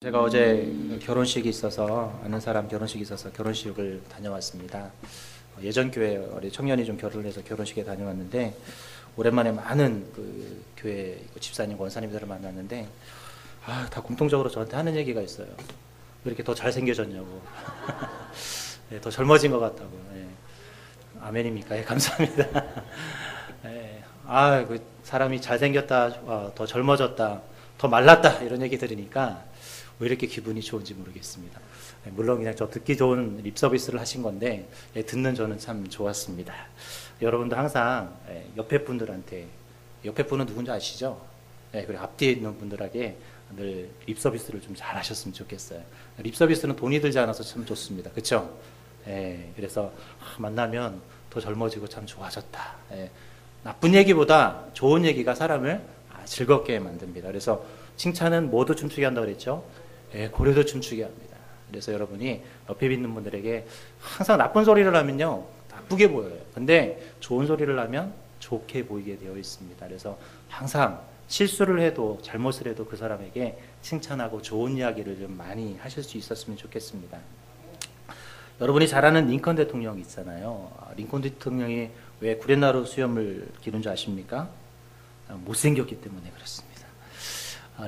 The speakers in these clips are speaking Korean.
제가 어제 결혼식이 있어서 아는 사람 결혼식이 있어서 결혼식을 다녀왔습니다. 예전 교회 우리 청년이 좀 결혼을 해서 결혼식에 다녀왔는데 오랜만에 많은 그 교회 집사님 원사님들을 만났는데 다 공통적으로 저한테 하는 얘기가 있어요. 왜 이렇게 더 잘생겨졌냐고. 네, 더 젊어진 것 같다고. 네. 아멘입니까? 예, 감사합니다. 네. 그 사람이 잘생겼다, 더 젊어졌다, 더 말랐다 이런 얘기 들으니까 왜 이렇게 기분이 좋은지 모르겠습니다. 물론 그냥 저 듣기 좋은 립 서비스를 하신 건데 듣는 저는 참 좋았습니다. 여러분도 항상 옆에 분들한테, 옆에 분은 누군지 아시죠? 그리고 앞뒤에 있는 분들에게 늘 립 서비스를 좀 잘 하셨으면 좋겠어요. 립 서비스는 돈이 들지 않아서 참 좋습니다. 그렇죠? 그래서 만나면 더 젊어지고 참 좋아졌다. 나쁜 얘기보다 좋은 얘기가 사람을 즐겁게 만듭니다. 그래서 칭찬은 모두 춤추게 한다고 그랬죠? 고래도 춤추게 합니다. 그래서 여러분이 옆에 있는 분들에게 항상 나쁜 소리를 하면요, 나쁘게 보여요. 근데 좋은 소리를 하면 좋게 보이게 되어 있습니다. 그래서 항상 실수를 해도 잘못을 해도 그 사람에게 칭찬하고 좋은 이야기를 좀 많이 하실 수 있었으면 좋겠습니다. 여러분이 잘 아는 링컨 대통령 있잖아요. 링컨 대통령이 왜 구렛나루 수염을 기른 줄 아십니까? 못생겼기 때문에 그렇습니다.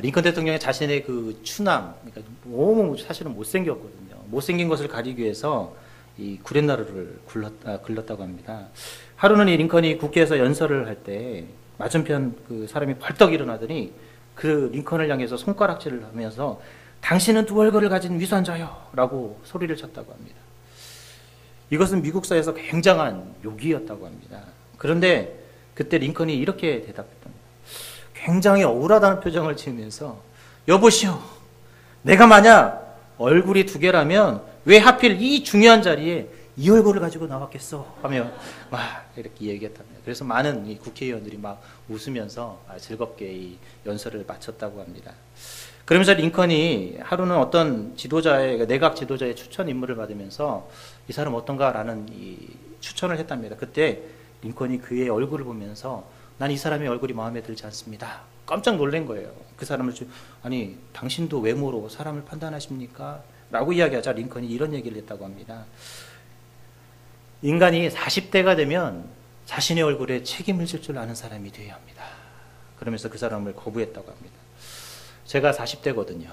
링컨 대통령이 자신의 그 추남, 그러니까 너무 사실은 못생겼거든요. 못생긴 것을 가리기 위해서 이 구렛나루를 글렀다고 합니다. 하루는 이 링컨이 국회에서 연설을 할 때 맞은편 그 사람이 벌떡 일어나더니 그 링컨을 향해서 손가락질을 하면서 당신은 두 얼굴을 가진 위선자요 라고 소리를 쳤다고 합니다. 이것은 미국사에서 굉장한 욕이었다고 합니다. 그런데 그때 링컨이 이렇게 대답했던 거예요. 굉장히 억울하다는 표정을 지으면서 여보시오, 내가 만약 얼굴이 두 개라면 왜 하필 이 중요한 자리에 이 얼굴을 가지고 나왔겠어 하며 막 이렇게 얘기했답니다. 그래서 많은 이 국회의원들이 막 웃으면서 즐겁게 이 연설을 마쳤다고 합니다. 그러면서 링컨이 하루는 어떤 지도자의, 내각 지도자의 추천 임무를 받으면서 이 사람 어떤가라는 이 추천을 했답니다. 그때 링컨이 그의 얼굴을 보면서 난 이 사람의 얼굴이 마음에 들지 않습니다. 깜짝 놀란 거예요. 그 사람을 아니 당신도 외모로 사람을 판단하십니까? 라고 이야기하자 링컨이 이런 얘기를 했다고 합니다. 인간이 40대가 되면 자신의 얼굴에 책임을 질 줄 아는 사람이 되어야 합니다. 그러면서 그 사람을 거부했다고 합니다. 제가 40대거든요.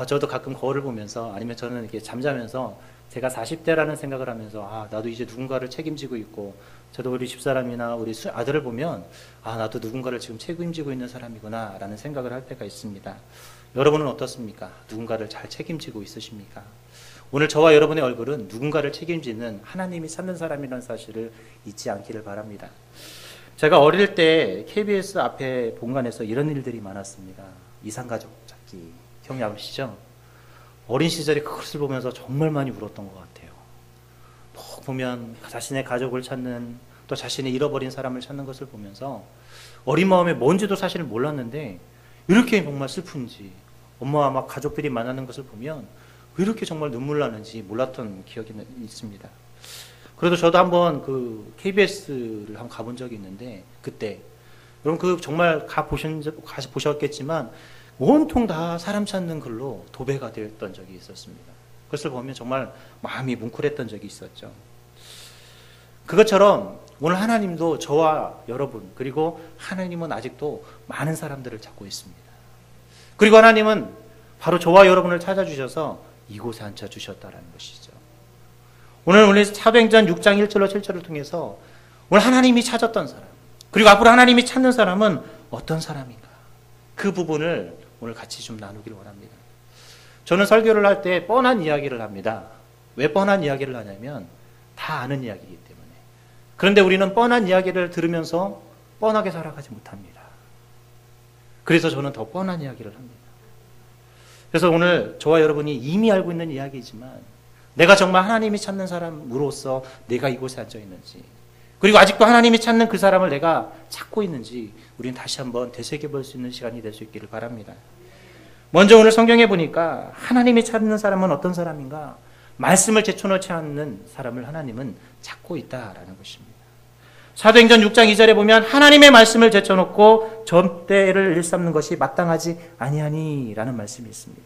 저도 가끔 거울을 보면서 아니면 저는 이렇게 잠자면서 제가 40대라는 생각을 하면서 나도 이제 누군가를 책임지고 있고 저도 우리 집사람이나 우리 아들을 보면 나도 누군가를 지금 책임지고 있는 사람이구나 라는 생각을 할 때가 있습니다. 여러분은 어떻습니까? 누군가를 잘 책임지고 있으십니까? 오늘 저와 여러분의 얼굴은 누군가를 책임지는 하나님이 찾는 사람이라는 사실을 잊지 않기를 바랍니다. 제가 어릴 때 KBS 앞에 본관에서 이런 일들이 많았습니다. 이상가족 찾기. 기억나시죠? 어린 시절에 그것을 보면서 정말 많이 울었던 것 같아요. 보면 자신의 가족을 찾는, 또 자신의 잃어버린 사람을 찾는 것을 보면서 어린 마음에 뭔지도 사실 몰랐는데 이렇게 정말 슬픈지, 엄마와 막 가족들이 만나는 것을 보면 왜 이렇게 정말 눈물 나는지 몰랐던 기억이 있습니다. 그래도 저도 한번 그 KBS를 한번 가본 적이 있는데 그때 여러분 그 정말 가서 보셨겠지만 온통 다 사람 찾는 글로 도배가 되었던 적이 있었습니다. 그것을 보면 정말 마음이 뭉클했던 적이 있었죠. 그것처럼 오늘 하나님도 저와 여러분, 그리고 하나님은 아직도 많은 사람들을 찾고 있습니다. 그리고 하나님은 바로 저와 여러분을 찾아주셔서 이곳에 앉혀주셨다는 것이죠. 오늘 우리 사도행전 6장 1절로 7절을 통해서 오늘 하나님이 찾았던 사람, 그리고 앞으로 하나님이 찾는 사람은 어떤 사람인가, 그 부분을 오늘 같이 좀 나누기를 원합니다. 저는 설교를 할 때 뻔한 이야기를 합니다. 왜 뻔한 이야기를 하냐면 다 아는 이야기이기 때문에. 그런데 우리는 뻔한 이야기를 들으면서 뻔하게 살아가지 못합니다. 그래서 저는 더 뻔한 이야기를 합니다. 그래서 오늘 저와 여러분이 이미 알고 있는 이야기이지만 내가 정말 하나님이 찾는 사람으로서 내가 이곳에 앉아 있는지, 그리고 아직도 하나님이 찾는 그 사람을 내가 찾고 있는지 우리는 다시 한번 되새겨 볼 수 있는 시간이 될 수 있기를 바랍니다. 먼저 오늘 성경에 보니까 하나님이 찾는 사람은 어떤 사람인가? 말씀을 제쳐놓지 않는 사람을 하나님은 찾고 있다라는 것입니다. 사도행전 6장 2절에 보면 하나님의 말씀을 제쳐놓고 접대를 일삼는 것이 마땅하지 아니하니라는 말씀이 있습니다.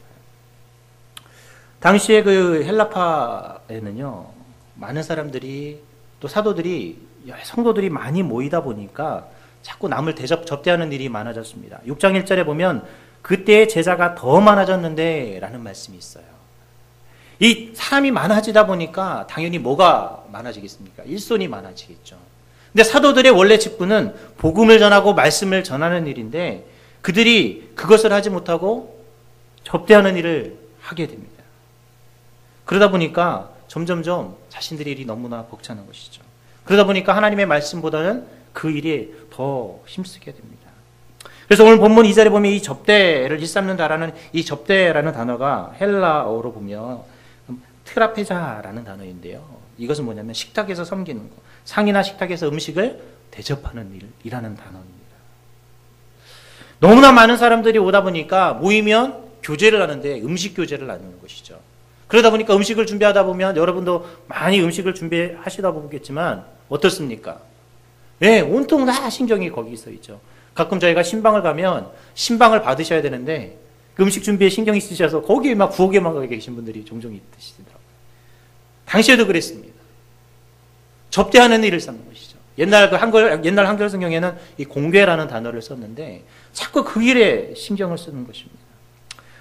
당시에 그 헬라파에는요, 많은 사람들이 또 사도들이 성도들이 많이 모이다 보니까 자꾸 남을 접대하는 일이 많아졌습니다. 6장 1절에 보면 그때의 제자가 더 많아졌는데 라는 말씀이 있어요. 이 사람이 많아지다 보니까 당연히 뭐가 많아지겠습니까? 일손이 많아지겠죠. 근데 사도들의 원래 직분은 복음을 전하고 말씀을 전하는 일인데 그들이 그것을 하지 못하고 접대하는 일을 하게 됩니다. 그러다 보니까 점점점 자신들의 일이 너무나 벅차는 것이죠. 그러다 보니까 하나님의 말씀보다는 그 일에 더 힘쓰게 됩니다. 그래서 오늘 본문 2절에 보면 이 접대를 일삼는다라는 이 접대라는 단어가 헬라어로 보면 트라페자라는 단어인데요. 이것은 뭐냐면 식탁에서 섬기는 것, 상이나 식탁에서 음식을 대접하는 일이라는 단어입니다. 너무나 많은 사람들이 오다 보니까 모이면 교제를 하는데 음식 교제를 나누는 것이죠. 그러다 보니까 음식을 준비하다 보면 여러분도 많이 음식을 준비하시다 보겠지만 어떻습니까? 네, 온통 다 신경이 거기 있어 있죠. 가끔 저희가 신방을 가면 신방을 받으셔야 되는데 그 음식 준비에 신경이 쓰셔서 거기에 막 부엌에만 가 계신 분들이 종종 있으시더라고요. 당시에도 그랬습니다. 접대하는 일을 삼는 것이죠. 옛날 한글 성경에는 이 공궤라는 단어를 썼는데 자꾸 그 일에 신경을 쓰는 것입니다.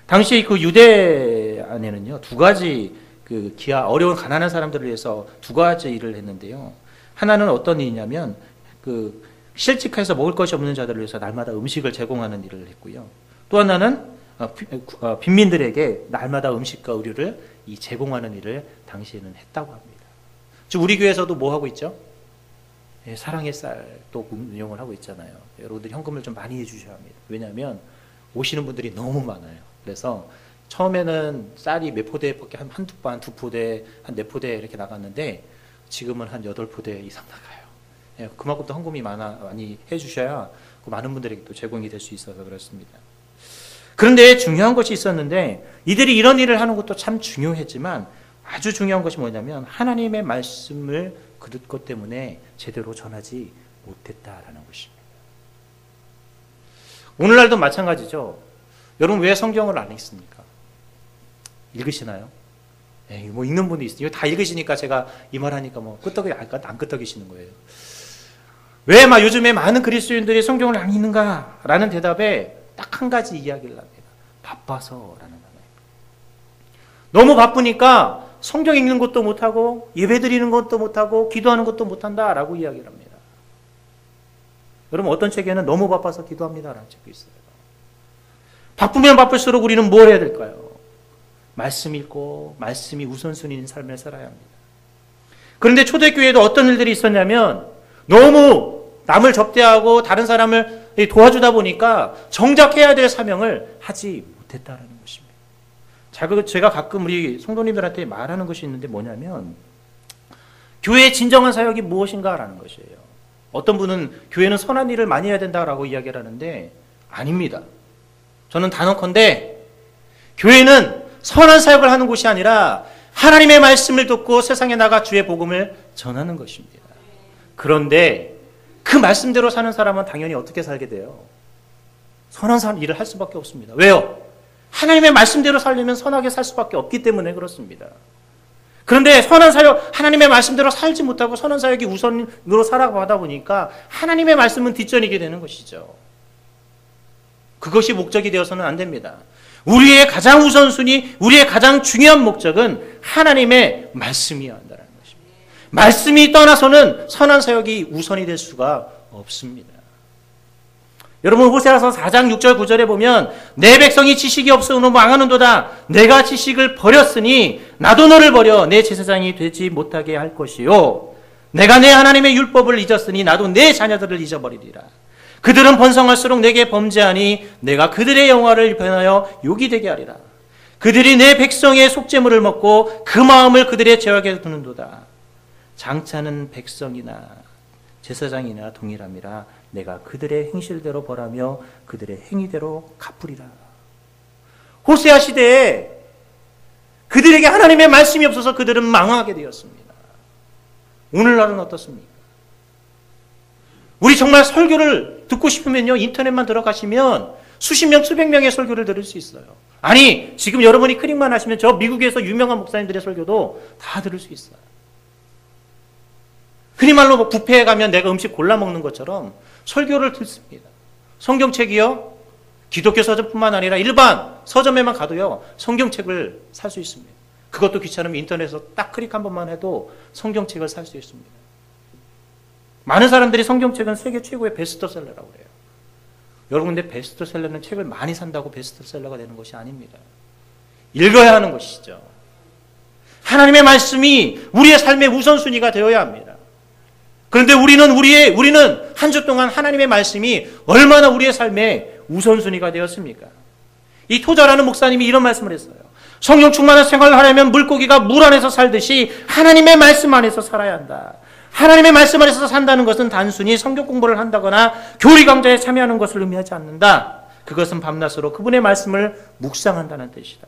당시 그 유대 안에는요, 두 가지 그 어려운 가난한 사람들을 위해서 두 가지 일을 했는데요. 하나는 어떤 일이냐면 그 실직해서 먹을 것이 없는 자들을 위해서 날마다 음식을 제공하는 일을 했고요. 또 하나는 빈민들에게 날마다 음식과 의류를 제공하는 일을 당시에는 했다고 합니다. 즉 우리 교회에서도 뭐 하고 있죠? 예, 사랑의 쌀 또 운영을 하고 있잖아요. 여러분들 현금을 좀 많이 해주셔야 합니다. 왜냐하면 오시는 분들이 너무 많아요. 그래서 처음에는 쌀이 몇 포대밖에 한두 반, 두 포대, 한 네 포대 이렇게 나갔는데 지금은 한 8포대 이상 나가요. 예, 그만큼 또 헌금이 많이 해주셔야 그 많은 분들에게 또 제공이 될 수 있어서 그렇습니다. 그런데 중요한 것이 있었는데 이들이 이런 일을 하는 것도 참 중요했지만 아주 중요한 것이 뭐냐면 하나님의 말씀을 그것 때문에 제대로 전하지 못했다라는 것입니다. 오늘날도 마찬가지죠. 여러분 왜 성경을 안 읽습니까? 읽으시나요? 에이, 뭐 읽는 분도 있어요. 다 읽으시니까 제가 이 말하니까 뭐 안 끄떡이시는 거예요. 왜 요즘에 많은 그리스도인들이 성경을 안 읽는가라는 대답에 딱 한 가지 이야기를 합니다. 바빠서라는 단어입니다. 너무 바쁘니까 성경 읽는 것도 못하고 예배 드리는 것도 못하고 기도하는 것도 못한다라고 이야기를 합니다. 여러분 어떤 책에는 너무 바빠서 기도합니다라는 책도 있어요. 바쁘면 바쁠수록 우리는 뭘 해야 될까요? 말씀 읽고 말씀이 우선순위인 삶을 살아야 합니다. 그런데 초대교회에도 어떤 일들이 있었냐면 너무 남을 접대하고 다른 사람을 도와주다 보니까 정작 해야 될 사명을 하지 못했다는 것입니다. 제가 가끔 우리 성도님들한테 말하는 것이 있는데 뭐냐면 교회의 진정한 사역이 무엇인가라는 것이에요. 어떤 분은 교회는 선한 일을 많이 해야 된다라고 이야기를 하는데 아닙니다. 저는 단언컨대 교회는 선한 사역을 하는 곳이 아니라 하나님의 말씀을 듣고 세상에 나가 주의 복음을 전하는 것입니다. 그런데 그 말씀대로 사는 사람은 당연히 어떻게 살게 돼요? 선한 일을 할 수밖에 없습니다. 왜요? 하나님의 말씀대로 살려면 선하게 살 수밖에 없기 때문에 그렇습니다. 그런데 선한 사역, 하나님의 말씀대로 살지 못하고 선한 사역이 우선으로 살아가다 보니까 하나님의 말씀은 뒷전이게 되는 것이죠. 그것이 목적이 되어서는 안 됩니다. 우리의 가장 우선순위, 우리의 가장 중요한 목적은 하나님의 말씀이어야 한다는 것입니다. 말씀이 떠나서는 선한 사역이 우선이 될 수가 없습니다. 여러분 호세아서 4장 6절 9절에 보면 내 백성이 지식이 없으므로 망하는도다. 내가 지식을 버렸으니 나도 너를 버려 내 제사장이 되지 못하게 할 것이요. 내가 내 하나님의 율법을 잊었으니 나도 내 자녀들을 잊어버리리라. 그들은 번성할수록 내게 범죄하니 내가 그들의 영화를 변하여 욕이 되게 하리라. 그들이 내 백성의 속죄물을 먹고 그 마음을 그들의 죄악에 두는도다. 장차는 백성이나 제사장이나 동일함이라. 내가 그들의 행실대로 벌하며 그들의 행위대로 갚으리라. 호세아 시대에 그들에게 하나님의 말씀이 없어서 그들은 망하게 되었습니다. 오늘날은 어떻습니까? 우리 정말 설교를 듣고 싶으면요, 인터넷만 들어가시면 수십 명, 수백 명의 설교를 들을 수 있어요. 아니, 지금 여러분이 클릭만 하시면 저 미국에서 유명한 목사님들의 설교도 다 들을 수 있어요. 흔히 말로 뭐 뷔페에 가면 내가 음식 골라 먹는 것처럼 설교를 듣습니다. 성경책이요, 기독교 서점뿐만 아니라 일반 서점에만 가도요, 성경책을 살 수 있습니다. 그것도 귀찮으면 인터넷에서 딱 클릭 한 번만 해도 성경책을 살 수 있습니다. 많은 사람들이 성경책은 세계 최고의 베스트셀러라고 그래요. 여러분, 근데 베스트셀러는 책을 많이 산다고 베스트셀러가 되는 것이 아닙니다. 읽어야 하는 것이죠. 하나님의 말씀이 우리의 삶의 우선순위가 되어야 합니다. 그런데 우리는 한 주 동안 하나님의 말씀이 얼마나 우리의 삶의 우선순위가 되었습니까? 이 토자라는 목사님이 이런 말씀을 했어요. 성령 충만한 생활을 하려면 물고기가 물 안에서 살듯이 하나님의 말씀 안에서 살아야 한다. 하나님의 말씀 안에서 산다는 것은 단순히 성경 공부를 한다거나 교리 강좌에 참여하는 것을 의미하지 않는다. 그것은 밤낮으로 그분의 말씀을 묵상한다는 뜻이다.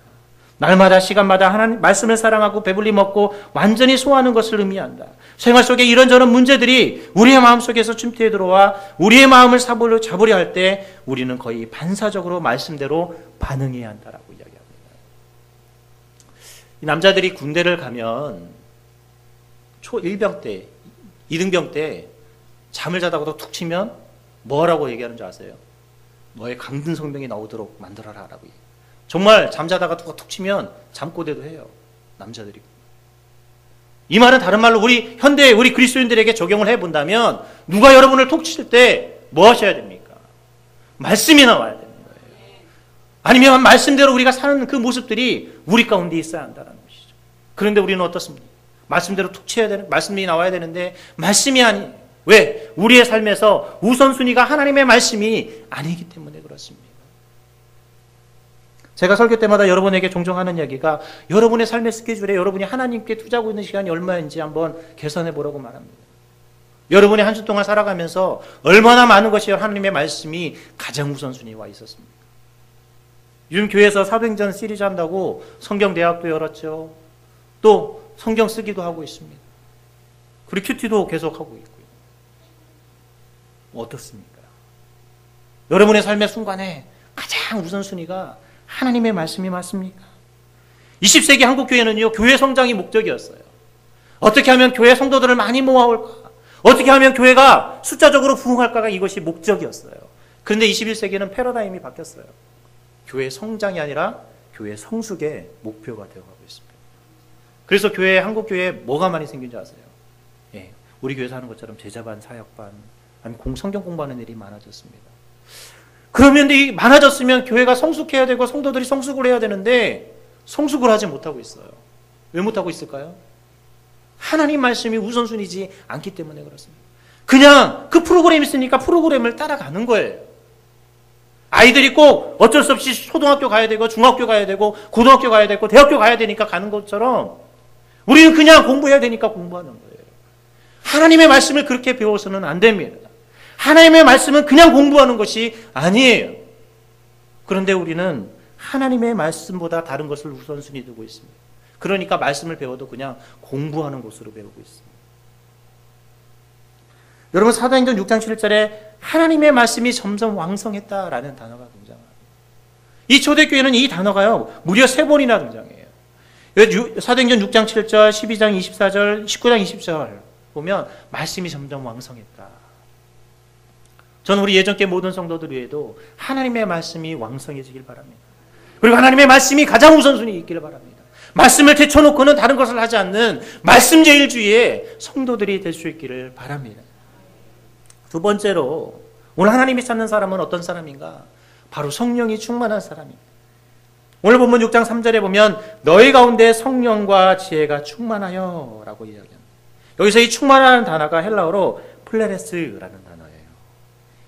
날마다 시간마다 하나님 말씀을 사랑하고 배불리 먹고 완전히 소화하는 것을 의미한다. 생활 속에 이런저런 문제들이 우리의 마음속에서 침투해 들어와 우리의 마음을 잡으려 할 때 우리는 거의 반사적으로 말씀대로 반응해야 한다라고 이야기합니다. 이 남자들이 군대를 가면 초1병 때, 2등병 때 잠을 자다가도 툭 치면 뭐라고 얘기하는 줄 아세요? 너의 강든 성병이 나오도록 만들어라 라고 얘기해요. 정말 잠자다가 누가 툭 치면 잠꼬대도 해요. 남자들이. 이 말은 다른 말로 우리 그리스도인들에게 적용을 해본다면 누가 여러분을 톡 칠 때 뭐 하셔야 됩니까? 말씀이 나와야 되는 거예요. 아니면 말씀대로 우리가 사는 그 모습들이 우리 가운데 있어야 한다는 것이죠. 그런데 우리는 어떻습니까? 말씀대로 툭 쳐야 되는, 말씀이 나와야 되는데 말씀이 아니에요. 왜? 우리의 삶에서 우선순위가 하나님의 말씀이 아니기 때문에 그렇습니다. 제가 설교 때마다 여러분에게 종종 하는 이야기가 여러분의 삶의 스케줄에 여러분이 하나님께 투자하고 있는 시간이 얼마인지 한번 계산해 보라고 말합니다. 여러분이 한 주 동안 살아가면서 얼마나 많은 것이 하나님의 말씀이 가장 우선순위에 와 있었습니까? 요즘 교회에서 사도행전 시리즈 한다고 성경대학도 열었죠. 또 성경 쓰기도 하고 있습니다. 그리고 큐티도 계속하고 있고요. 어떻습니까? 여러분의 삶의 순간에 가장 우선순위가 하나님의 말씀이 맞습니까? 20세기 한국교회는요, 교회 성장이 목적이었어요. 어떻게 하면 교회 성도들을 많이 모아올까? 어떻게 하면 교회가 숫자적으로 부흥할까가 이것이 목적이었어요. 그런데 21세기는 패러다임이 바뀌었어요. 교회 성장이 아니라 교회 성숙의 목표가 되어가고 있습니다. 그래서 한국교회에 뭐가 많이 생긴 줄 아세요? 예, 우리 교회에서 하는 것처럼 제자반, 사역반, 아니면 성경 공부하는 일이 많아졌습니다. 그러면 많아졌으면 교회가 성숙해야 되고 성도들이 성숙을 해야 되는데 성숙을 하지 못하고 있어요. 왜 못하고 있을까요? 하나님 말씀이 우선순위지 않기 때문에 그렇습니다. 그냥 그 프로그램이 있으니까 프로그램을 따라가는 거예요. 아이들이 꼭 어쩔 수 없이 초등학교 가야 되고 중학교 가야 되고 고등학교 가야 되고 대학교 가야 되니까 가는 것처럼 우리는 그냥 공부해야 되니까 공부하는 거예요. 하나님의 말씀을 그렇게 배워서는 안 됩니다. 하나님의 말씀은 그냥 공부하는 것이 아니에요. 그런데 우리는 하나님의 말씀보다 다른 것을 우선순위 두고 있습니다. 그러니까 말씀을 배워도 그냥 공부하는 것으로 배우고 있습니다. 여러분, 사도행전 6장 7절에 하나님의 말씀이 점점 왕성했다라는 단어가 등장합니다. 이 초대교회는 이 단어가요, 무려 3번이나 등장해요. 사도행전 6장 7절, 12장 24절, 19장 20절 보면 말씀이 점점 왕성했다. 저는 우리 예전께 모든 성도들 위에도 하나님의 말씀이 왕성해지길 바랍니다. 그리고 하나님의 말씀이 가장 우선순위 있기를 바랍니다. 말씀을 제쳐놓고는 다른 것을 하지 않는 말씀제일주의의 성도들이 될 수 있기를 바랍니다. 두 번째로 오늘 하나님이 찾는 사람은 어떤 사람인가? 바로 성령이 충만한 사람입니다. 오늘 본문 6장 3절에 보면 너희 가운데 성령과 지혜가 충만하여 라고 이야기합니다. 여기서 이 충만한 단어가 헬라어로 플레레스라는 단어예요.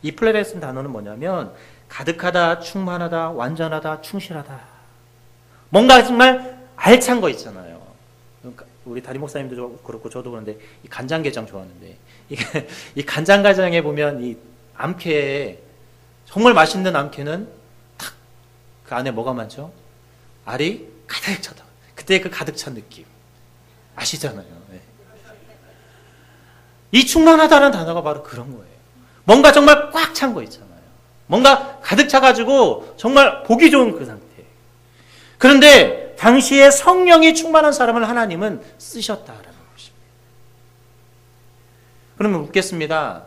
이 플레레스 단어는 뭐냐면 가득하다, 충만하다, 완전하다, 충실하다. 뭔가 정말 알찬 거 있잖아요. 우리 담임 목사님도 그렇고 저도 그런데 이 간장게장 좋아하는데 이 간장게장에 보면 이 암캐에 정말 맛있는 암캐는 탁 그 안에 뭐가 많죠? 알이 가득 차다. 그때 그 가득 찬 느낌 아시잖아요. 네. 이 충만하다는 단어가 바로 그런 거예요. 뭔가 정말 꽉 찬 거 있잖아요. 뭔가 가득 차가지고 정말 보기 좋은 그 상태. 그런데 당시에 성령이 충만한 사람을 하나님은 쓰셨다라는 것입니다. 그러면 묻겠습니다.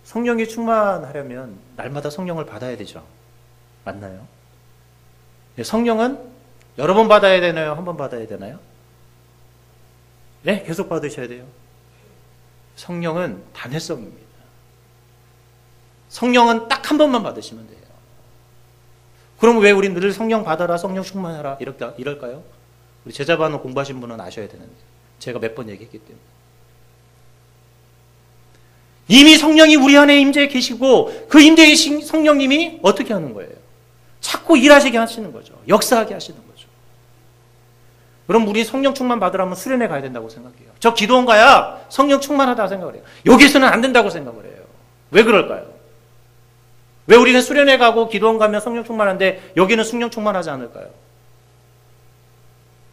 성령이 충만하려면 날마다 성령을 받아야 되죠. 맞나요? 성령은 여러 번 받아야 되나요? 한 번 받아야 되나요? 네, 계속 받으셔야 돼요. 성령은 단회성입니다. 성령은 딱 한 번만 받으시면 돼요. 그럼 왜 우리 늘 성령 받아라, 성령 충만하라 이럴까요? 우리 제자반을 공부하신 분은 아셔야 되는데 제가 몇 번 얘기했기 때문에 이미 성령이 우리 안에 임재해 계시고 그 임재의 성령님이 어떻게 하는 거예요? 자꾸 일하시게 하시는 거죠. 역사하게 하시는 거죠. 그럼 우리 성령 충만 받으려면 수련회 가야 된다고 생각해요. 저 기도원 가야 성령 충만하다고 생각을 해요. 여기서는 안 된다고 생각을 해요. 왜 그럴까요? 왜 우리는 수련회 가고 기도원 가면 성령 충만한데 여기는 성령 충만하지 않을까요?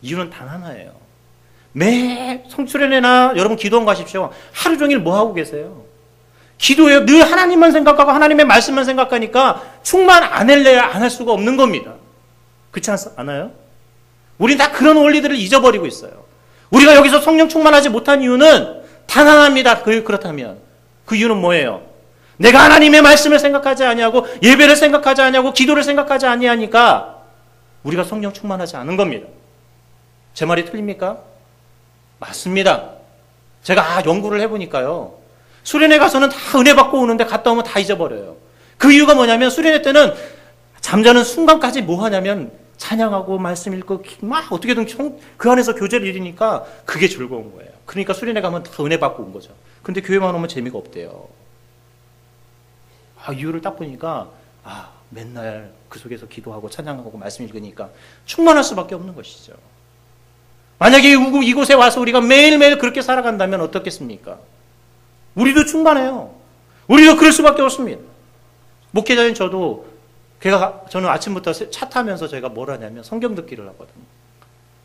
이유는 단 하나예요. 매 성수련회나 여러분 기도원 가십시오. 하루 종일 뭐 하고 계세요? 기도해요. 늘 하나님만 생각하고 하나님의 말씀만 생각하니까 충만 안 할래야 안 할 수가 없는 겁니다. 그렇지 않아요? 우린 다 그런 원리들을 잊어버리고 있어요. 우리가 여기서 성령 충만하지 못한 이유는 단 하나입니다. 그렇다면 그 이유는 뭐예요? 내가 하나님의 말씀을 생각하지 아니하고 예배를 생각하지 아니하고 기도를 생각하지 아니하니까 우리가 성령 충만하지 않은 겁니다. 제 말이 틀립니까? 맞습니다. 제가 연구를 해보니까요. 수련회 가서는 다 은혜 받고 오는데 갔다 오면 다 잊어버려요. 그 이유가 뭐냐면 수련회 때는 잠자는 순간까지 뭐 하냐면 찬양하고 말씀 읽고 막 어떻게든 그 안에서 교제를 이루니까 그게 즐거운 거예요. 그러니까 수련회 가면 다 은혜 받고 온 거죠. 근데 교회만 오면 재미가 없대요. 이유를 딱 보니까 맨날 그 속에서 기도하고 찬양하고 말씀 읽으니까 충만할 수밖에 없는 것이죠. 만약에 이곳에 와서 우리가 매일매일 그렇게 살아간다면 어떻겠습니까? 우리도 충만해요. 우리도 그럴 수밖에 없습니다. 목회자인 저는 아침부터 차 타면서 제가 뭘 하냐면 성경 듣기를 하거든요.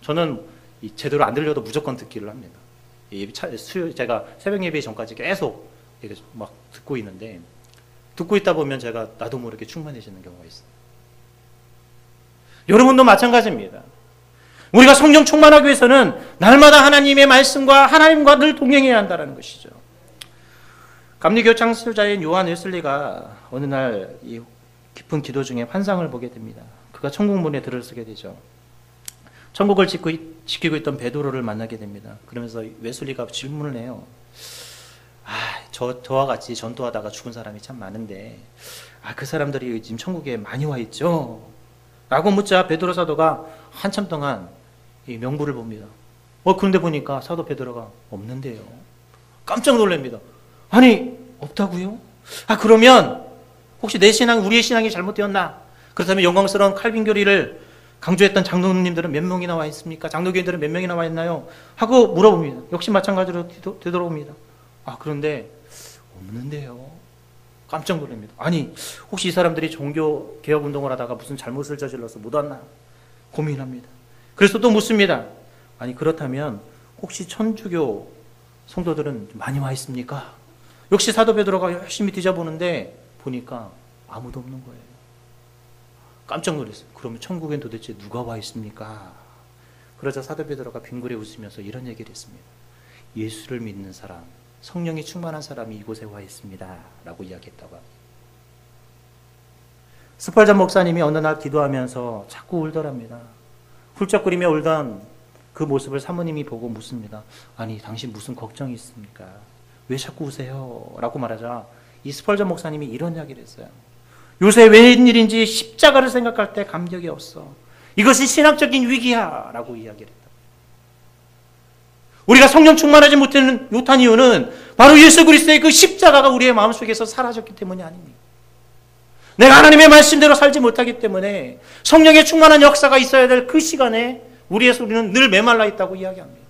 저는 제대로 안 들려도 무조건 듣기를 합니다. 제가 새벽 예배 전까지 계속 막 듣고 있는데 듣고 있다 보면 제가 나도 모르게 충만해지는 경우가 있어요. 여러분도 마찬가지입니다. 우리가 성령 충만하기 위해서는 날마다 하나님의 말씀과 하나님과 늘 동행해야 한다는 것이죠. 감리교 창설자인 요한 웨슬리가 어느 날 이 깊은 기도 중에 환상을 보게 됩니다. 그가 천국 문에 들어서게 되죠. 천국을 지키고 있던 베드로를 만나게 됩니다. 그러면서 웨슬리가 질문을 해요. 저와 같이 전도하다가 죽은 사람이 참 많은데 그 사람들이 지금 천국에 많이 와 있죠? 라고 묻자 베드로 사도가 한참 동안 이 명부를 봅니다. 그런데 보니까 사도 베드로가 없는데요. 깜짝 놀랍니다. 아니 없다고요? 그러면 혹시 내 신앙, 우리의 신앙이 잘못되었나? 그렇다면 영광스러운 칼빈 교리를 강조했던 장로님들은 몇 명이나 와 있습니까? 장로교인들은 몇 명이나 와 있나요? 하고 물어봅니다. 역시 마찬가지로 되돌아옵니다. 그런데 없는데요. 깜짝 놀랍니다. 아니 혹시 이 사람들이 종교 개혁운동을 하다가 무슨 잘못을 저질러서 못 왔나? 고민합니다. 그래서 또 묻습니다. 아니 그렇다면 혹시 천주교 성도들은 많이 와 있습니까? 역시 사도 베드로가 열심히 뒤져보는데 보니까 아무도 없는 거예요. 깜짝 놀랐어요. 그러면 천국엔 도대체 누가 와 있습니까? 그러자 사도 베드로가 빙그레 웃으면서 이런 얘기를 했습니다. 예수를 믿는 사람, 성령이 충만한 사람이 이곳에 와 있습니다. 라고 이야기했다고 합니다. 스펄전 목사님이 어느 날 기도하면서 자꾸 울더랍니다. 훌쩍거리며 울던 그 모습을 사모님이 보고 묻습니다. 아니 당신 무슨 걱정이 있습니까? 왜 자꾸 우세요? 라고 말하자 이 스펄전 목사님이 이런 이야기를 했어요. 요새 웬일인지 십자가를 생각할 때 감격이 없어. 이것이 신학적인 위기야 라고 이야기를 했다. 우리가 성령 충만하지 못한 이유는 바로 예수 그리스도의 그 십자가가 우리의 마음속에서 사라졌기 때문이 아닙니다. 내가 하나님의 말씀대로 살지 못하기 때문에 성령의 충만한 역사가 있어야 될 그 시간에 우리의 소리는 늘 메말라 있다고 이야기합니다.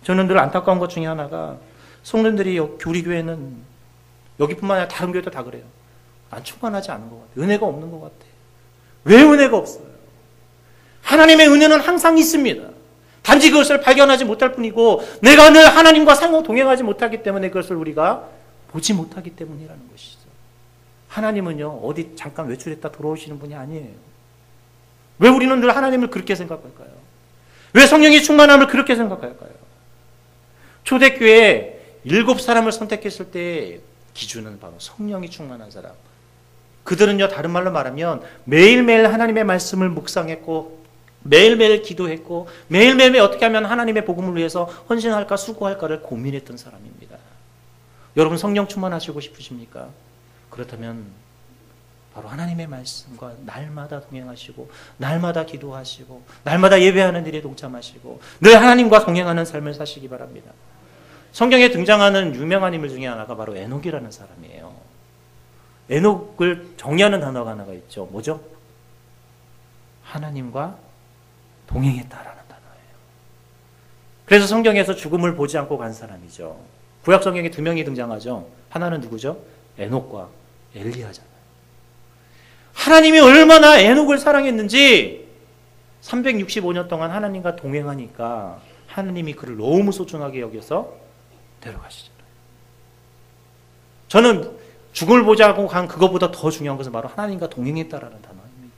저는 늘 안타까운 것 중에 하나가 성도들이 우리 교회는 여기뿐만 아니라 다른 교회도 다 그래요. 난 충만하지 않은 것 같아. 은혜가 없는 것 같아. 왜 은혜가 없어요? 하나님의 은혜는 항상 있습니다. 단지 그것을 발견하지 못할 뿐이고 내가 늘 하나님과 상호 동행하지 못하기 때문에 그것을 우리가 보지 못하기 때문이라는 것이죠. 하나님은요, 어디 잠깐 외출했다 돌아오시는 분이 아니에요. 왜 우리는 늘 하나님을 그렇게 생각할까요? 왜 성령의 충만함을 그렇게 생각할까요? 초대교회에 7사람을 선택했을 때 기준은 바로 성령이 충만한 사람. 그들은요, 다른 말로 말하면 매일매일 하나님의 말씀을 묵상했고 매일매일 기도했고 매일매일 어떻게 하면 하나님의 복음을 위해서 헌신할까 수고할까를 고민했던 사람입니다. 여러분 성령 충만하시고 싶으십니까? 그렇다면 바로 하나님의 말씀과 날마다 동행하시고 날마다 기도하시고 날마다 예배하는 일에 동참하시고 늘 하나님과 동행하는 삶을 사시기 바랍니다. 성경에 등장하는 유명한 인물 중에 하나가 바로 에녹이라는 사람이에요. 에녹을 정의하는 단어가 하나가 있죠. 뭐죠? 하나님과 동행했다라는 단어예요. 그래서 성경에서 죽음을 보지 않고 간 사람이죠. 구약 성경에 2명이 등장하죠. 하나는 누구죠? 에녹과 엘리야잖아요. 하나님이 얼마나 에녹을 사랑했는지 365년 동안 하나님과 동행하니까 하나님이 그를 너무 소중하게 여겨서 데려가시잖아요. 저는 죽음을 보지 않고 간 그것보다 더 중요한 것은 바로 하나님과 동행했다라는 단어입니다.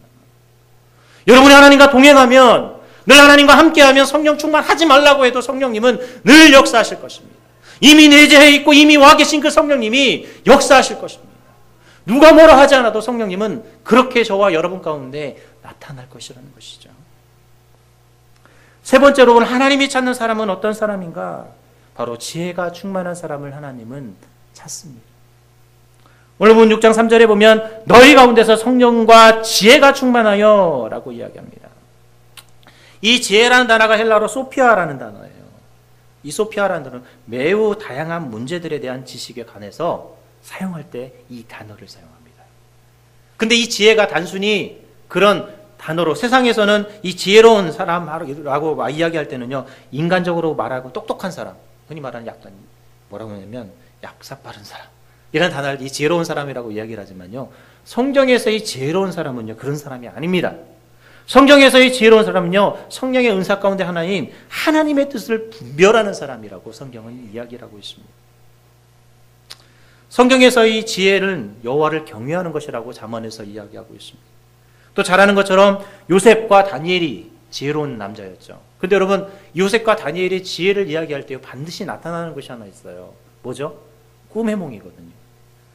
여러분이 하나님과 동행하면 늘 하나님과 함께하면 성령 충만하지 말라고 해도 성령님은 늘 역사하실 것입니다. 이미 내재해 있고 이미 와 계신 그 성령님이 역사하실 것입니다. 누가 뭐라 하지 않아도 성령님은 그렇게 저와 여러분 가운데 나타날 것이라는 것이죠. 세 번째로 오늘 하나님이 찾는 사람은 어떤 사람인가? 바로 지혜가 충만한 사람을 하나님은 찾습니다. 오늘 본 6장 3절에 보면 너희 가운데서 성령과 지혜가 충만하여 라고 이야기합니다. 이 지혜라는 단어가 헬라어로 소피아라는 단어예요. 이 소피아라는 단어는 매우 다양한 문제들에 대한 지식에 관해서 사용할 때 이 단어를 사용합니다. 근데 이 지혜가 단순히 그런 단어로 세상에서는 이 지혜로운 사람라고 이야기할 때는요, 인간적으로 말하고 똑똑한 사람, 흔히 말하는 약간 뭐라고 하냐면 약사 빠른 사람, 이런 단어를 이 지혜로운 사람이라고 이야기를 하지만요, 성경에서의 지혜로운 사람은요 그런 사람이 아닙니다. 성경에서의 지혜로운 사람은요 성령의 은사 가운데 하나인 하나님의 뜻을 분별하는 사람이라고 성경은 이야기를 하고 있습니다. 성경에서의 지혜는 여호와를 경외하는 것이라고 잠언에서 이야기하고 있습니다. 또 잘 아는 것처럼 요셉과 다니엘이 지혜로운 남자였죠. 근데 여러분 요셉과 다니엘의 지혜를 이야기할 때 반드시 나타나는 것이 하나 있어요. 뭐죠? 꿈 해몽이거든요.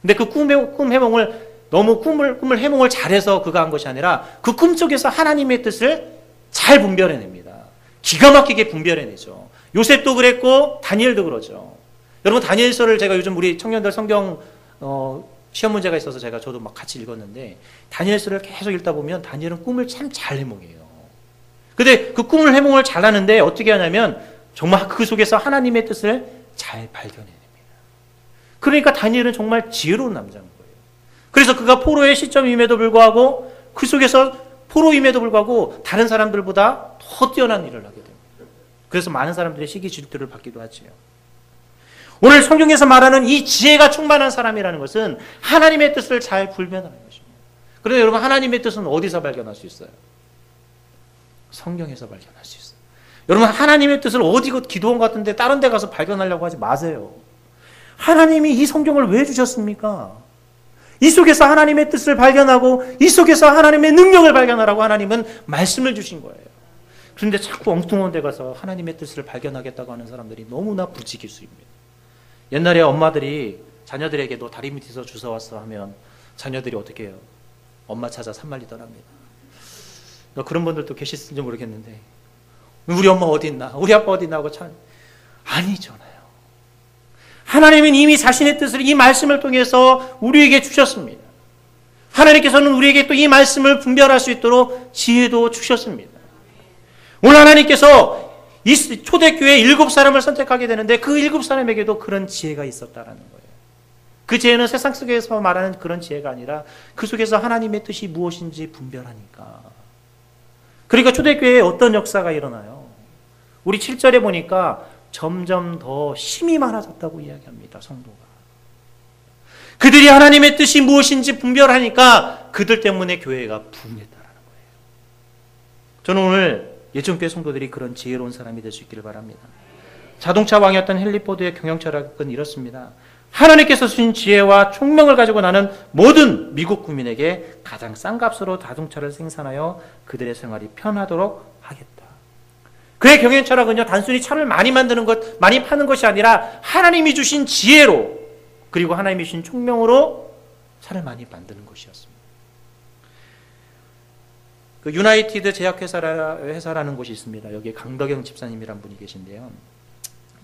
근데 그 꿈 해몽을 너무 꿈을 해몽을 잘해서 그가 한 것이 아니라 그 꿈 속에서 하나님의 뜻을 잘 분별해냅니다. 기가 막히게 분별해내죠. 요셉도 그랬고 다니엘도 그러죠. 여러분 다니엘서를 제가 요즘 우리 청년들 성경 시험 문제가 있어서 저도 막 같이 읽었는데 다니엘서를 계속 읽다 보면 다니엘은 꿈을 참 잘 해몽해요. 근데 그 꿈을 해몽을 잘하는데 어떻게 하냐면 정말 그 속에서 하나님의 뜻을 잘 발견해냅니다. 그러니까 다니엘은 정말 지혜로운 남자인 거예요. 그래서 그가 포로의 시점임에도 불구하고 그 속에서 포로임에도 불구하고 다른 사람들보다 더 뛰어난 일을 하게 됩니다. 그래서 많은 사람들의 시기 질투를 받기도 하지요. 오늘 성경에서 말하는 이 지혜가 충만한 사람이라는 것은 하나님의 뜻을 잘 분별하는 것입니다. 그런데 여러분 하나님의 뜻은 어디서 발견할 수 있어요? 성경에서 발견할 수 있어요. 여러분 하나님의 뜻을 어디 기도원 같은데 다른 데 가서 발견하려고 하지 마세요. 하나님이 이 성경을 왜 주셨습니까? 이 속에서 하나님의 뜻을 발견하고 이 속에서 하나님의 능력을 발견하라고 하나님은 말씀을 주신 거예요. 그런데 자꾸 엉뚱한 데 가서 하나님의 뜻을 발견하겠다고 하는 사람들이 너무나 부지기수입니다. 옛날에 엄마들이 자녀들에게 너 다리 밑에서 주워왔어 하면 자녀들이 어떻게 해요? 엄마 찾아 산만리 떠납니다. 그런 분들도 계실지 모르겠는데 우리 엄마 어디 있나? 우리 아빠 어디 있나? 하고 참 아니잖아요. 하나님은 이미 자신의 뜻을 이 말씀을 통해서 우리에게 주셨습니다. 하나님께서는 우리에게 또 이 말씀을 분별할 수 있도록 지혜도 주셨습니다. 오늘 하나님께서 이 초대교회 7사람을 선택하게 되는데 그 7사람에게도 그런 지혜가 있었다라는 거예요. 그 지혜는 세상 속에서 말하는 그런 지혜가 아니라 그 속에서 하나님의 뜻이 무엇인지 분별하니까. 그러니까 초대교회에 어떤 역사가 일어나요? 우리 7절에 보니까 점점 더 힘이 많아졌다고 이야기합니다. 성도가. 그들이 하나님의 뜻이 무엇인지 분별하니까 그들 때문에 교회가 부흥했다라는 거예요. 저는 오늘 예전교회 성도들이 그런 지혜로운 사람이 될 수 있기를 바랍니다. 자동차 왕이었던 헨리 포드의 경영 철학은 이렇습니다. 하나님께서 주신 지혜와 총명을 가지고 나는 모든 미국 국민에게 가장 싼 값으로 자동차를 생산하여 그들의 생활이 편하도록 하겠다. 그의 경영 철학은요, 단순히 차를 많이 만드는 것, 많이 파는 것이 아니라 하나님이 주신 지혜로, 그리고 하나님이 주신 총명으로 차를 많이 만드는 것이었습니다. 그 유나이티드 제약회사라는 곳이 있습니다. 여기에 강덕영 집사님이란 분이 계신데요.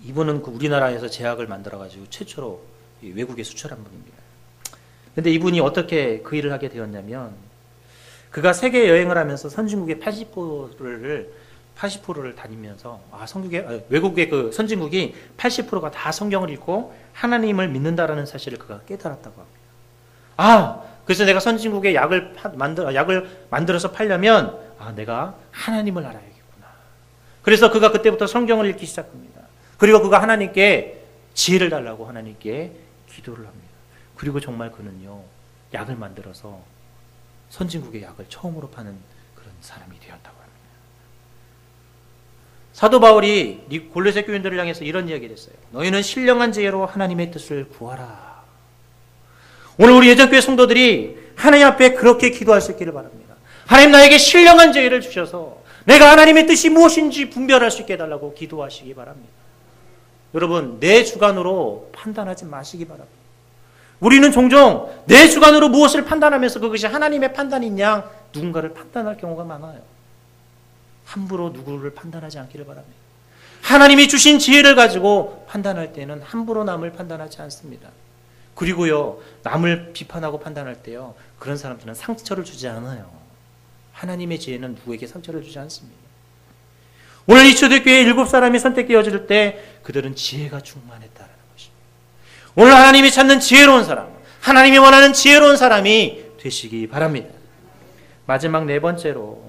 이분은 그 우리나라에서 제약을 만들어가지고 최초로 외국에 수출한 분입니다. 그런데 이분이 어떻게 그 일을 하게 되었냐면, 그가 세계 여행을 하면서 선진국의 80%를 다니면서 외국의 그 선진국이 80%가 다 성경을 읽고 하나님을 믿는다라는 사실을 그가 깨달았다고 합니다. 그래서 내가 선진국에 약을 만들어서 팔려면 내가 하나님을 알아야겠구나. 그래서 그가 그때부터 성경을 읽기 시작합니다. 그리고 그가 하나님께 지혜를 달라고 하나님께 기도를 합니다. 그리고 정말 그는요, 약을 만들어서 선진국의 약을 처음으로 파는 그런 사람이 되었다고 합니다. 사도 바울이 골로새 교인들을 향해서 이런 이야기를 했어요. 너희는 신령한 지혜로 하나님의 뜻을 구하라. 오늘 우리 예전교회 성도들이 하나님 앞에 그렇게 기도할 수 있기를 바랍니다. 하나님, 나에게 신령한 지혜를 주셔서 내가 하나님의 뜻이 무엇인지 분별할 수 있게 해달라고 기도하시기 바랍니다. 여러분, 내 주관으로 판단하지 마시기 바랍니다. 우리는 종종 내 주관으로 무엇을 판단하면서 그것이 하나님의 판단인 양 누군가를 판단할 경우가 많아요. 함부로 누구를 판단하지 않기를 바랍니다. 하나님이 주신 지혜를 가지고 판단할 때는 함부로 남을 판단하지 않습니다. 그리고요, 남을 비판하고 판단할 때요, 그런 사람들은 상처를 주지 않아요. 하나님의 지혜는 누구에게 상처를 주지 않습니다. 오늘 이 초대교회 7사람이 선택되어질 때 그들은 지혜가 충만했다라는 것입니다. 오늘 하나님이 찾는 지혜로운 사람, 하나님이 원하는 지혜로운 사람이 되시기 바랍니다. 마지막 4번째로,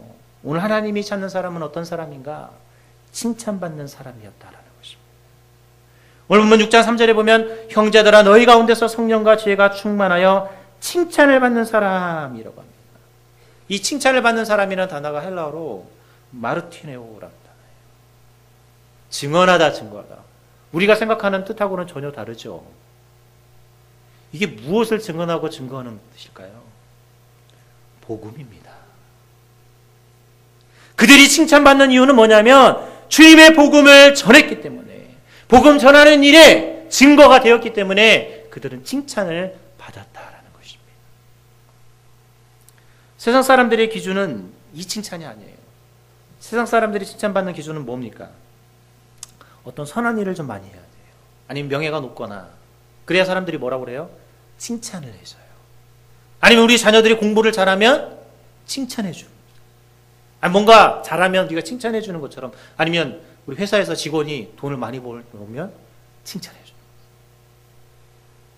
오늘 하나님이 찾는 사람은 어떤 사람인가? 칭찬받는 사람이었다라는 것입니다. 오늘 본문 6장 3절에 보면 형제들아 너희 가운데서 성령과 지혜가 충만하여 칭찬을 받는 사람이라고 합니다. 이 칭찬을 받는 사람이라는 단어가 헬라어로 마르티네오라는 단어예요. 증언하다, 증거하다. 우리가 생각하는 뜻하고는 전혀 다르죠. 이게 무엇을 증언하고 증거하는 뜻일까요? 복음입니다. 그들이 칭찬받는 이유는 뭐냐면 주님의 복음을 전했기 때문에, 복음 전하는 일에 증거가 되었기 때문에 그들은 칭찬을 받았다라는 것입니다. 세상 사람들의 기준은 이 칭찬이 아니에요. 세상 사람들이 칭찬받는 기준은 뭡니까? 어떤 선한 일을 좀 많이 해야 돼요. 아니면 명예가 높거나, 그래야 사람들이 뭐라고 그래요? 칭찬을 해줘요. 아니면 우리 자녀들이 공부를 잘하면 칭찬해줘요. 뭔가 잘하면 우리가 칭찬해주는 것처럼, 아니면 우리 회사에서 직원이 돈을 많이 벌면 칭찬해줘요.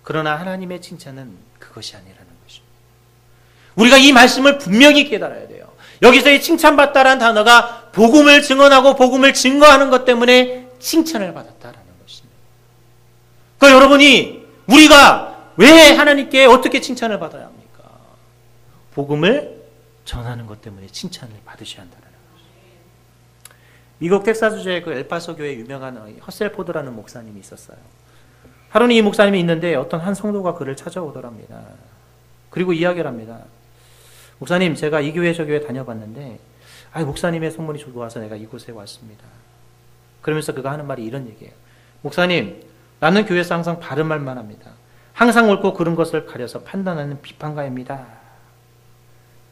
그러나 하나님의 칭찬은 그것이 아니라는 것입니다. 우리가 이 말씀을 분명히 깨달아야 돼요. 여기서 이 칭찬받다라는 단어가 복음을 증언하고 복음을 증거하는 것 때문에 칭찬을 받았다라는 것입니다. 그러니까 여러분이, 우리가 왜 하나님께 어떻게 칭찬을 받아야 합니까? 복음을 전하는 것 때문에 칭찬을 받으셔야 한다는 것입니다. 미국 텍사스주의 그 엘파소 교회 유명한 허셀포드라는 목사님이 있었어요. 하루는 이 목사님이 있는데 어떤 한 성도가 그를 찾아오더랍니다. 그리고 이야기를 합니다. 목사님, 제가 이 교회 저 교회 다녀봤는데 목사님의 소문이 좋아서 내가 이곳에 왔습니다. 그러면서 그가 하는 말이 이런 얘기예요. 목사님, 나는 교회에서 항상 바른 말만 합니다. 항상 옳고 그른 것을 가려서 판단하는 비판가입니다.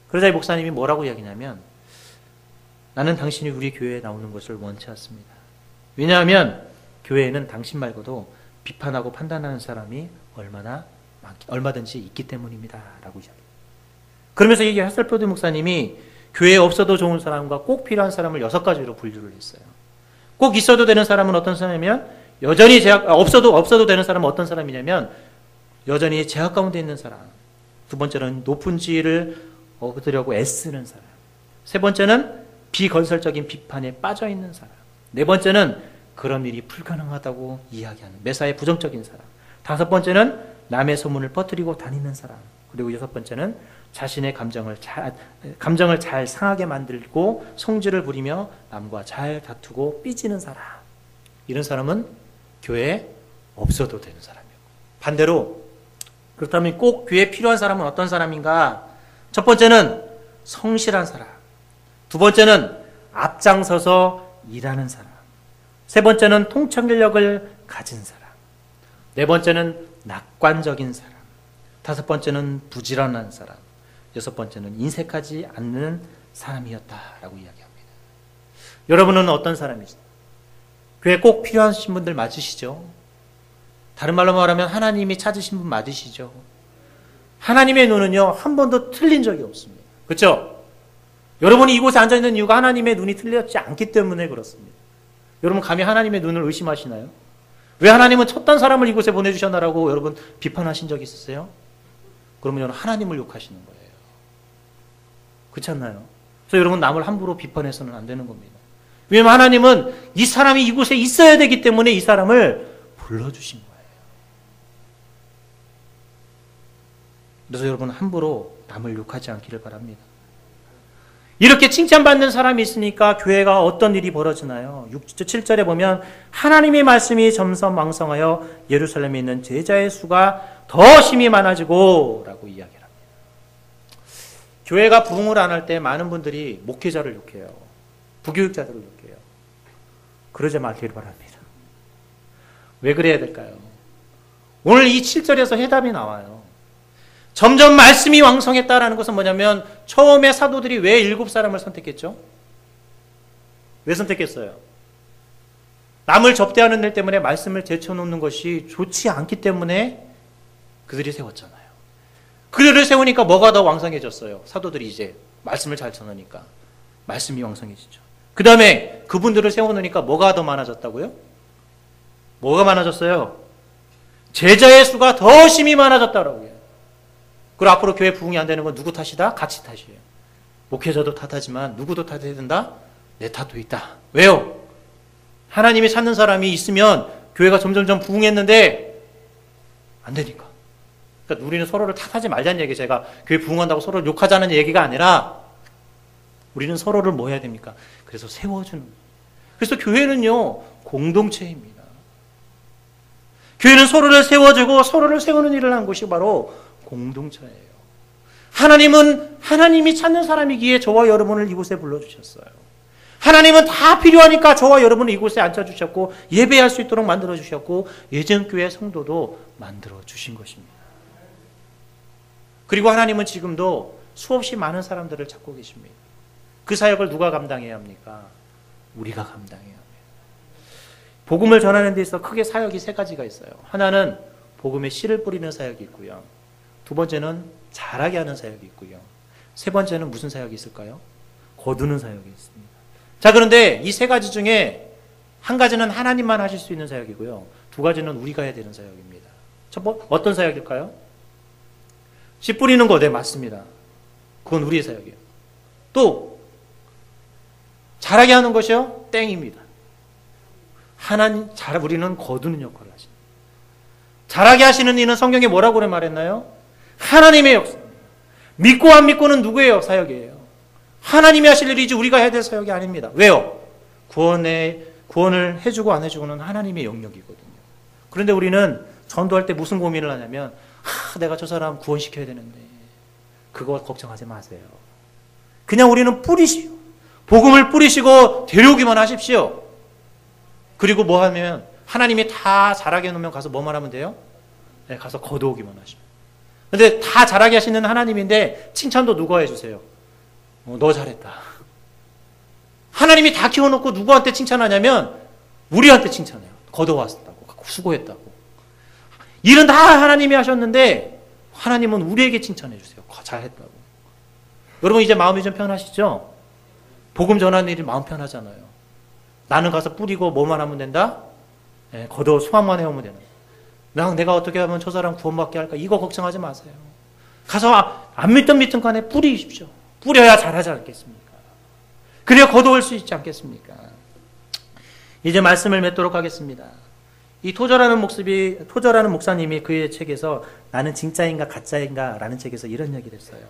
그러자 이 목사님이 뭐라고 이야기냐면, 나는 당신이 우리 교회에 나오는 것을 원치 않습니다. 왜냐하면 교회에는 당신 말고도 비판하고 판단하는 사람이 얼마든지 있기 때문입니다. 라고 이야기합니다. 그러면서 이 허셀포드 목사님이 교회에 없어도 좋은 사람과 꼭 필요한 사람을 6가지로 분류를 했어요. 꼭 있어도 되는 사람은 어떤 사람이면, 여전히 없어도 되는 사람은 어떤 사람이냐면, 여전히 제약 가운데 있는 사람. 두 번째는 높은 지위를 얻으려고 애쓰는 사람. 세 번째는 비건설적인 비판에 빠져 있는 사람. 네 번째는 그런 일이 불가능하다고 이야기하는 매사에 부정적인 사람. 다섯 번째는 남의 소문을 퍼뜨리고 다니는 사람. 그리고 여섯 번째는 자신의 감정을 잘 상하게 만들고 성질을 부리며 남과 잘 다투고 삐지는 사람. 이런 사람은 교회에 없어도 되는 사람이고, 반대로 그렇다면 꼭 교회에 필요한 사람은 어떤 사람인가? 첫 번째는 성실한 사람, 두 번째는 앞장서서 일하는 사람, 세 번째는 통찰력을 가진 사람, 네 번째는 낙관적인 사람, 다섯 번째는 부지런한 사람, 여섯 번째는 인색하지 않는 사람이었다라고 이야기합니다. 여러분은 어떤 사람이시죠? 교회 꼭 필요하신 분들 맞으시죠? 다른 말로 말하면 하나님이 찾으신 분 맞으시죠? 하나님의 눈은요, 한 번도 틀린 적이 없습니다. 그렇죠? 여러분이 이곳에 앉아있는 이유가 하나님의 눈이 틀렸지 않기 때문에 그렇습니다. 여러분 감히 하나님의 눈을 의심하시나요? 왜 하나님은 쳤던 사람을 이곳에 보내주셨나라고 여러분 비판하신 적이 있으세요? 그러면 여러분 하나님을 욕하시는 거예요. 그렇지 않나요? 그래서 여러분 남을 함부로 비판해서는 안 되는 겁니다. 왜냐하면 하나님은 이 사람이 이곳에 있어야 되기 때문에 이 사람을 불러주신 거예요. 그래서 여러분 함부로 남을 욕하지 않기를 바랍니다. 이렇게 칭찬받는 사람이 있으니까 교회가 어떤 일이 벌어지나요? 6절 7절에 보면 하나님의 말씀이 점점 왕성하여 예루살렘에 있는 제자의 수가 더 심히 많아지고 라고 이야기를 합니다. 교회가 부흥을 안 할 때 많은 분들이 목회자를 욕해요. 부교육자들을 욕해요. 그러지 말기를 바랍니다. 왜 그래야 될까요? 오늘 이 7절에서 해답이 나와요. 점점 말씀이 왕성했다라는 것은 뭐냐면 처음에 사도들이 왜 7사람을 선택했죠? 왜 선택했어요? 남을 접대하는 일 때문에 말씀을 제쳐놓는 것이 좋지 않기 때문에 그들이 세웠잖아요. 그들을 세우니까 뭐가 더 왕성해졌어요? 사도들이 이제 말씀을 잘 전하니까 말씀이 왕성해지죠. 그 다음에 그분들을 세워놓으니까 뭐가 더 많아졌다고요? 뭐가 많아졌어요? 제자의 수가 더 심히 많아졌다라고 해요. 그리고 앞으로 교회 부흥이 안 되는 건 누구 탓이다? 같이 탓이에요. 목회자도 탓하지만 누구도 탓해야 된다? 내 탓도 있다. 왜요? 하나님이 찾는 사람이 있으면 교회가 점점점 부흥했는데 안 되니까. 그러니까 우리는 서로를 탓하지 말자는 얘기, 제가 교회 부흥한다고 서로를 욕하자는 얘기가 아니라 우리는 서로를 뭐 해야 됩니까? 그래서 세워주는. 그래서 교회는요, 공동체입니다. 교회는 서로를 세워주고 서로를 세우는 일을 한 곳이 바로 공동체예요. 하나님은 하나님이 찾는 사람이기에 저와 여러분을 이곳에 불러주셨어요. 하나님은 다 필요하니까 저와 여러분을 이곳에 앉혀주셨고 예배할 수 있도록 만들어주셨고 예전교회 성도도 만들어주신 것입니다. 그리고 하나님은 지금도 수없이 많은 사람들을 찾고 계십니다. 그 사역을 누가 감당해야 합니까? 우리가 감당해야 합니다. 복음을 전하는 데 있어 크게 사역이 세 가지가 있어요. 하나는 복음의 씨를 뿌리는 사역이 있고요. 두 번째는 잘하게 하는 사역이 있고요. 세 번째는 무슨 사역이 있을까요? 거두는 사역이 있습니다. 자, 그런데 이 세 가지 중에 한 가지는 하나님만 하실 수 있는 사역이고요. 두 가지는 우리가 해야 되는 사역입니다. 첫 번째, 어떤 사역일까요? 씨 뿌리는 거, 네, 맞습니다. 그건 우리의 사역이에요. 또 잘하게 하는 것이요? 땡입니다. 우리는 거두는 역할을 하십니다. 잘하게 하시는 이는 성경에 뭐라고 말했나요? 하나님의 역사입니다. 믿고 안 믿고는 누구의 사역이에요? 하나님이 하실 일이지 우리가 해야 될 사역이 아닙니다. 왜요? 구원을 해주고 안 해주고는 하나님의 영역이거든요. 그런데 우리는 전도할 때 무슨 고민을 하냐면 내가 저 사람 구원시켜야 되는데 그거 걱정하지 마세요. 그냥 우리는 뿌리시오. 복음을 뿌리시고 데려오기만 하십시오. 그리고 뭐 하면 하나님이 다 잘하게 해놓으면 가서 뭐만 하면 돼요? 네, 가서 거두오기만 하십니다. 근데 다 잘하게 하시는 하나님인데 칭찬도 누가 해주세요? 너 잘했다. 하나님이 다 키워놓고 누구한테 칭찬하냐면 우리한테 칭찬해요. 거둬왔다고, 수고했다고. 일은 다 하나님이 하셨는데 하나님은 우리에게 칭찬해 주세요. 잘했다고. 여러분 이제 마음이 좀 편하시죠? 복음 전하는 일이 마음 편하잖아요. 나는 가서 뿌리고 뭐만 하면 된다? 네, 거둬 수확만 해오면 되는. 내가 어떻게 하면 저 사람 구원받게 할까? 이거 걱정하지 마세요. 가서 안 믿든 간에 뿌리십시오. 뿌려야 잘하지 않겠습니까? 그래야 거둬올 수 있지 않겠습니까? 이제 말씀을 맺도록 하겠습니다. 이 토저라는 목사님이 그의 책에서 나는 진짜인가 가짜인가 라는 책에서 이런 얘기를 했어요.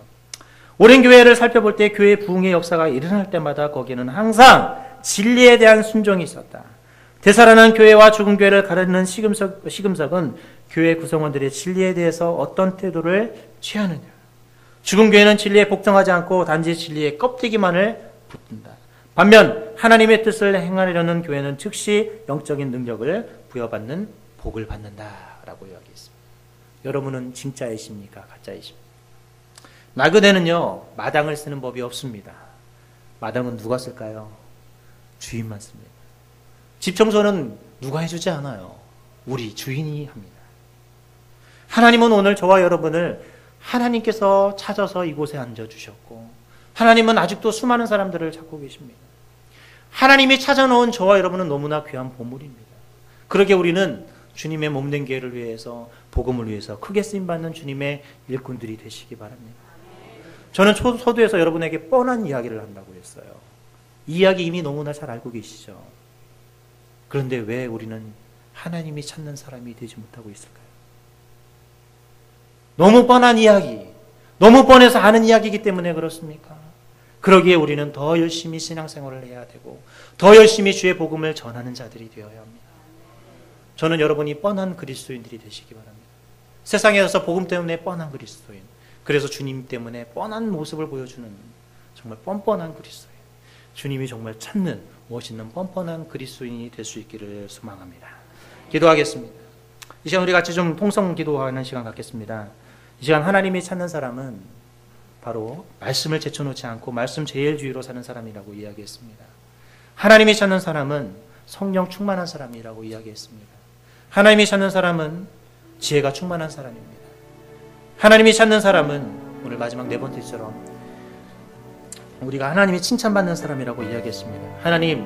오랜 교회를 살펴볼 때 교회 부흥의 역사가 일어날 때마다 거기는 항상 진리에 대한 순종이 있었다. 되살아난 교회와 죽은 교회를 가르는 시금석은 교회 구성원들의 진리에 대해서 어떤 태도를 취하느냐. 죽은 교회는 진리에 복종하지 않고 단지 진리의 껍데기만을 붙든다. 반면 하나님의 뜻을 행하려는 교회는 즉시 영적인 능력을 부여받는 복을 받는다라고 이야기했습니다. 여러분은 진짜이십니까? 가짜이십니까? 나그네는요, 마당을 쓰는 법이 없습니다. 마당은 누가 쓸까요? 주인만 씁니다. 집 청소는 누가 해주지 않아요. 우리 주인이 합니다. 하나님은 오늘 저와 여러분을 하나님께서 찾아서 이곳에 앉아주셨고, 하나님은 아직도 수많은 사람들을 찾고 계십니다. 하나님이 찾아놓은 저와 여러분은 너무나 귀한 보물입니다. 그러게 우리는 주님의 몸된 교회를 위해서, 복음을 위해서 크게 쓰임받는 주님의 일꾼들이 되시기 바랍니다. 저는 서두에서 여러분에게 뻔한 이야기를 한다고 했어요. 이 이야기 이미 너무나 잘 알고 계시죠? 그런데 왜 우리는 하나님이 찾는 사람이 되지 못하고 있을까요? 너무 뻔한 이야기, 너무 뻔해서 아는 이야기이기 때문에 그렇습니까? 그러기에 우리는 더 열심히 신앙생활을 해야 되고 더 열심히 주의 복음을 전하는 자들이 되어야 합니다. 저는 여러분이 뻔한 그리스도인들이 되시기 바랍니다. 세상에서 복음 때문에 뻔한 그리스도인, 그래서 주님 때문에 뻔한 모습을 보여주는 정말 뻔뻔한 그리스도인, 주님이 정말 찾는 멋있는 뻔뻔한 그리스도인이 될 수 있기를 소망합니다. 기도하겠습니다. 이 시간 우리 같이 좀 통성 기도하는 시간 갖겠습니다. 이 시간 하나님이 찾는 사람은 바로 말씀을 제쳐놓지 않고 말씀 제일주의로 사는 사람이라고 이야기했습니다. 하나님이 찾는 사람은 성령 충만한 사람이라고 이야기했습니다. 하나님이 찾는 사람은 지혜가 충만한 사람입니다. 하나님이 찾는 사람은 오늘 마지막 네 번째처럼 우리가 하나님이 칭찬받는 사람이라고 이야기했습니다. 하나님,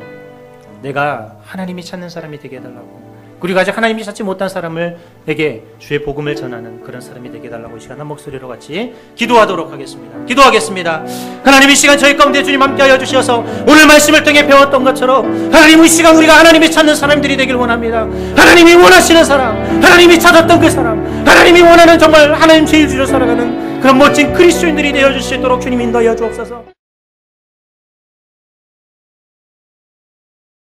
내가 하나님이 찾는 사람이 되게 해달라고, 우리가 아직 하나님이 찾지 못한 사람에게 주의 복음을 전하는 그런 사람이 되게 해달라고 이 시간 한 목소리로 같이 기도하도록 하겠습니다. 기도하겠습니다. 하나님, 이 시간 저희 가운데 주님 함께하여 주셔서 오늘 말씀을 통해 배웠던 것처럼 하나님, 이 시간 우리가 하나님이 찾는 사람들이 되길 원합니다. 하나님이 원하시는 사람, 하나님이 찾았던 그 사람, 하나님이 원하는 정말 하나님 제일주의로 살아가는 그런 멋진 그리스도인들이 되어줄 수 있도록 주님 인도하여 주옵소서.